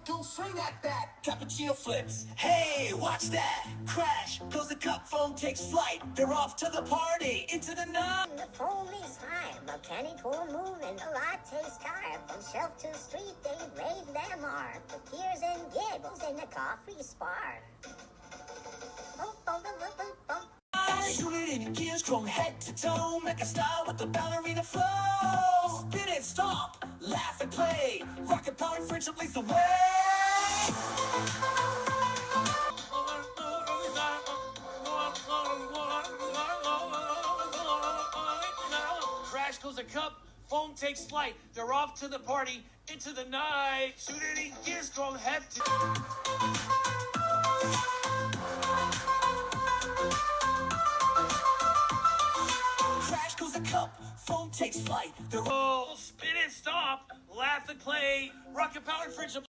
Don't swing at that. Cappuccina flips. Hey, watch that. Crash goes the cup. Foam takes flight. They're off to the party. Into the night. The foam is high. Mechanical movement. The latte scarf. From shelf to street, they rave their mark. The tears and giggles in the coffee spark. Boom, boom, boom, boom, boom, boom. Shoot it in gears, chrome head to toe. Make a style with the ballerina flow. Spin it, stomp, laugh and play. Rock and power, friendship leads the way. Crash goes a cup, foam takes flight. They're off to the party, into the night. Shoot it in gears, chrome head to Crash goes a cup, foam takes flight. They're spin and stop, laugh and play, rocket powered friendship.